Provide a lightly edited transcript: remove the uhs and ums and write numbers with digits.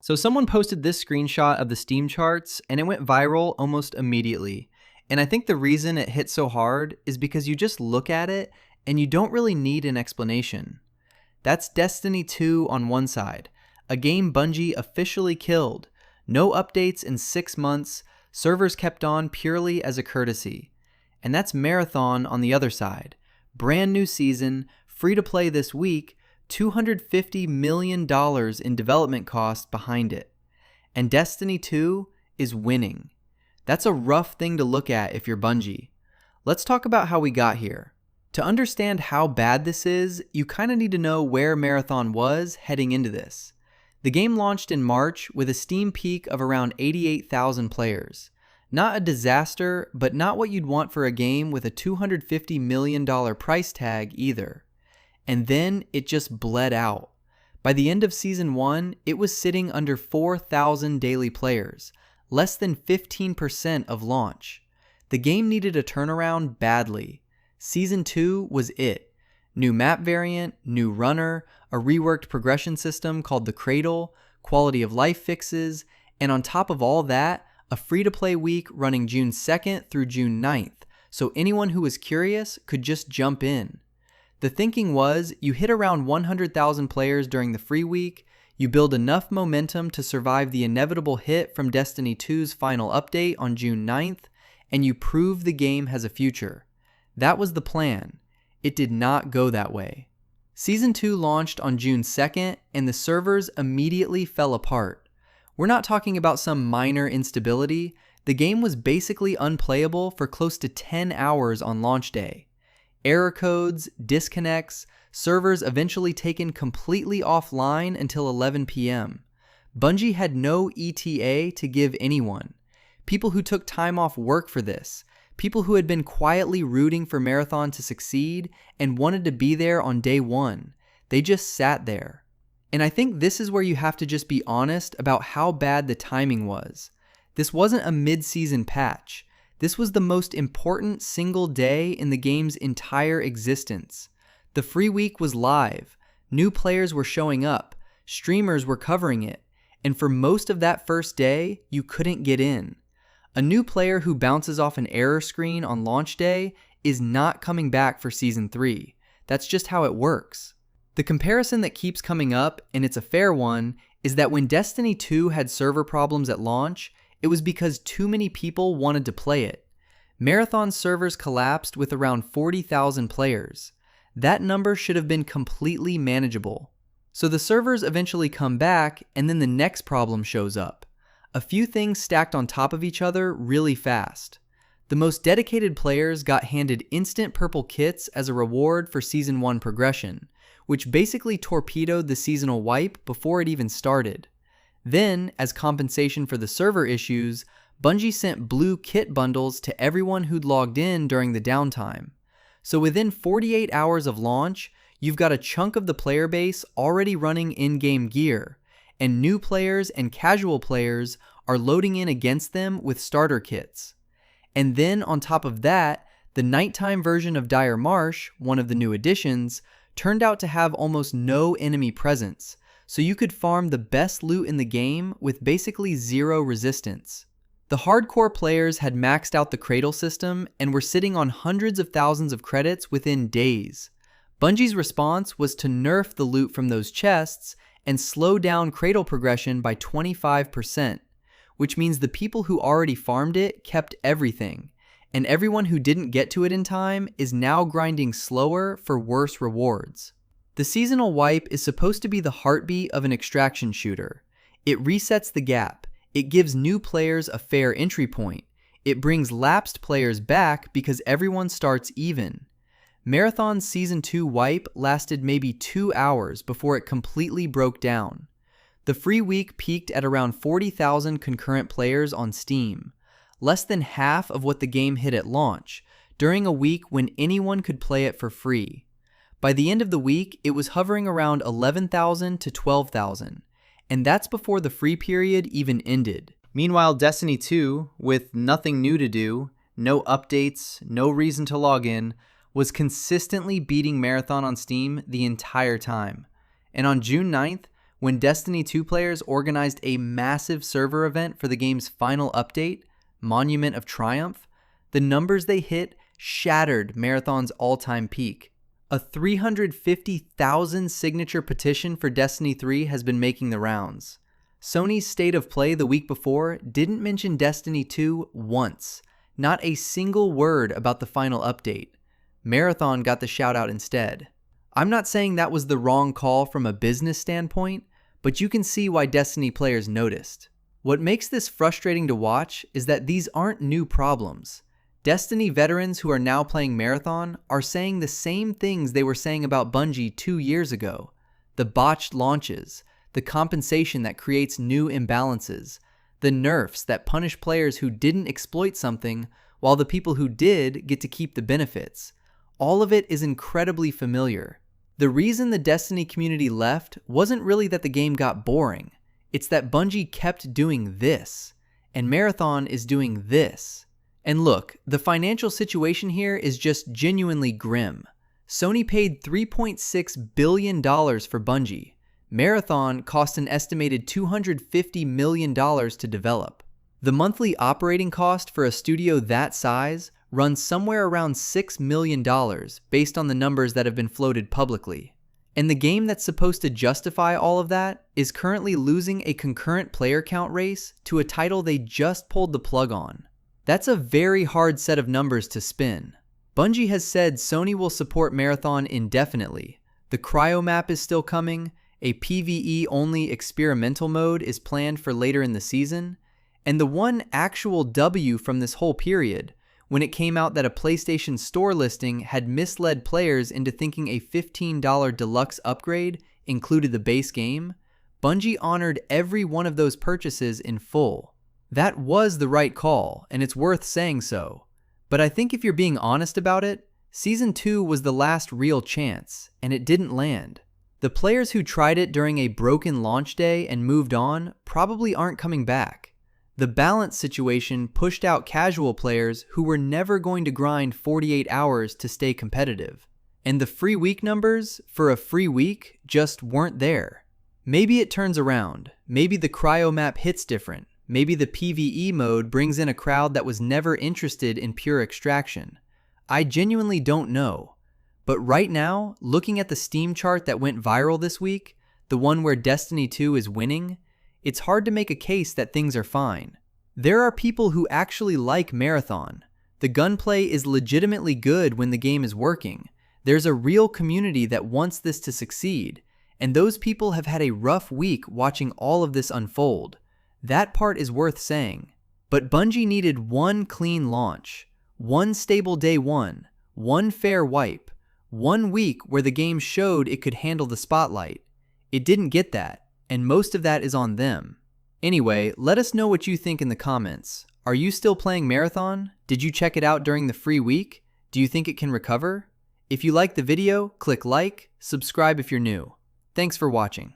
So someone posted this screenshot of the Steam charts and it went viral almost immediately. And I think the reason it hit so hard is because you just look at it and you don't really need an explanation. That's Destiny 2 on one side, a game Bungie officially killed. No updates in 6 months, servers kept on purely as a courtesy. And that's Marathon on the other side. Brand new season, free to play this week, $250 million in development costs behind it. And Destiny 2 is winning. That's a rough thing to look at if you're Bungie. Let's talk about how we got here. To understand how bad this is, you kind of need to know where Marathon was heading into this. The game launched in March with a Steam peak of around 88,000 players. Not a disaster, but not what you'd want for a game with a $250 million price tag either. And then it just bled out. By the end of Season 1, it was sitting under 4,000 daily players, less than 15% of launch. The game needed a turnaround badly. Season 2 was it. New map variant, new runner, a reworked progression system called the Cradle, quality of life fixes, and on top of all that, a free-to-play week running June 2nd through June 9th, so anyone who was curious could just jump in. The thinking was, you hit around 100,000 players during the free week, you build enough momentum to survive the inevitable hit from Destiny 2's final update on June 9th, and you prove the game has a future. That was the plan. It did not go that way. Season 2 launched on June 2nd, and the servers immediately fell apart. We're not talking about some minor instability. The game was basically unplayable for close to 10 hours on launch day. Error codes, disconnects, servers eventually taken completely offline until 11 p.m. Bungie had no ETA to give anyone. People who took time off work for this, people who had been quietly rooting for Marathon to succeed and wanted to be there on day one, they just sat there. And I think this is where you have to just be honest about how bad the timing was. This wasn't a mid-season patch. This was the most important single day in the game's entire existence. The free week was live, new players were showing up, streamers were covering it, and for most of that first day, you couldn't get in. A new player who bounces off an error screen on launch day is not coming back for Season 3. That's just how it works. The comparison that keeps coming up, and it's a fair one, is that when Destiny 2 had server problems at launch, it was because too many people wanted to play it. Marathon servers collapsed with around 40,000 players. That number should have been completely manageable. So the servers eventually come back, and then the next problem shows up. A few things stacked on top of each other really fast. The most dedicated players got handed instant purple kits as a reward for Season 1 progression, which basically torpedoed the seasonal wipe before it even started. Then, as compensation for the server issues, Bungie sent blue kit bundles to everyone who'd logged in during the downtime. So within 48 hours of launch, you've got a chunk of the player base already running in-game gear, and new players and casual players are loading in against them with starter kits. And then on top of that, the nighttime version of Dire Marsh, one of the new additions, turned out to have almost no enemy presence, so you could farm the best loot in the game with basically zero resistance. The hardcore players had maxed out the Cradle system and were sitting on hundreds of thousands of credits within days. Bungie's response was to nerf the loot from those chests and slow down Cradle progression by 25%, which means the people who already farmed it kept everything, and everyone who didn't get to it in time is now grinding slower for worse rewards. The seasonal wipe is supposed to be the heartbeat of an extraction shooter. It resets the gap. It gives new players a fair entry point. It brings lapsed players back because everyone starts even. Marathon's Season 2 wipe lasted maybe 2 hours before it completely broke down. The free week peaked at around 40,000 concurrent players on Steam, less than half of what the game hit at launch, during a week when anyone could play it for free. By the end of the week, it was hovering around 11,000 to 12,000, and that's before the free period even ended. Meanwhile, Destiny 2, with nothing new to do, no updates, no reason to log in, was consistently beating Marathon on Steam the entire time. And on June 9th, When Destiny 2 players organized a massive server event for the game's final update, Monument of Triumph, the numbers they hit shattered Marathon's all-time peak. A 350,000 signature petition for Destiny 3 has been making the rounds. Sony's State of Play the week before didn't mention Destiny 2 once. Not a single word about the final update. Marathon got the shout out instead. I'm not saying that was the wrong call from a business standpoint, but you can see why Destiny players noticed. What makes this frustrating to watch is that these aren't new problems. Destiny veterans who are now playing Marathon are saying the same things they were saying about Bungie 2 years ago. The botched launches, the compensation that creates new imbalances, the nerfs that punish players who didn't exploit something while the people who did get to keep the benefits. All of it is incredibly familiar. The reason the Destiny community left wasn't really that the game got boring. It's that Bungie kept doing this, and Marathon is doing this. And look, the financial situation here is just genuinely grim. Sony paid $3.6 billion for Bungie. Marathon cost an estimated $250 million to develop. The monthly operating cost for a studio that size runs somewhere around $6 million based on the numbers that have been floated publicly. And the game that's supposed to justify all of that is currently losing a concurrent player count race to a title they just pulled the plug on. That's a very hard set of numbers to spin. Bungie has said Sony will support Marathon indefinitely. The cryo map is still coming, a PvE-only experimental mode is planned for later in the season, and the one actual W from this whole period, when it came out that a PlayStation Store listing had misled players into thinking a $15 deluxe upgrade included the base game, Bungie honored every one of those purchases in full. That was the right call, and it's worth saying so. But I think if you're being honest about it, Season 2 was the last real chance, and it didn't land. The players who tried it during a broken launch day and moved on probably aren't coming back. The balance situation pushed out casual players who were never going to grind 48 hours to stay competitive. And the free week numbers for a free week just weren't there. Maybe it turns around. Maybe the cryo map hits different. Maybe the PvE mode brings in a crowd that was never interested in pure extraction. I genuinely don't know. But right now, looking at the Steam chart that went viral this week, the one where Destiny 2 is winning, it's hard to make a case that things are fine. There are people who actually like Marathon. The gunplay is legitimately good when the game is working. There's a real community that wants this to succeed, and those people have had a rough week watching all of this unfold. That part is worth saying. But Bungie needed one clean launch, one stable day one fair wipe, 1 week where the game showed it could handle the spotlight. It didn't get that, and most of that is on them. Anyway, let us know what you think in the comments. Are you still playing Marathon? Did you check it out during the free week? Do you think it can recover? If you liked the video, click like, subscribe if you're new. Thanks for watching.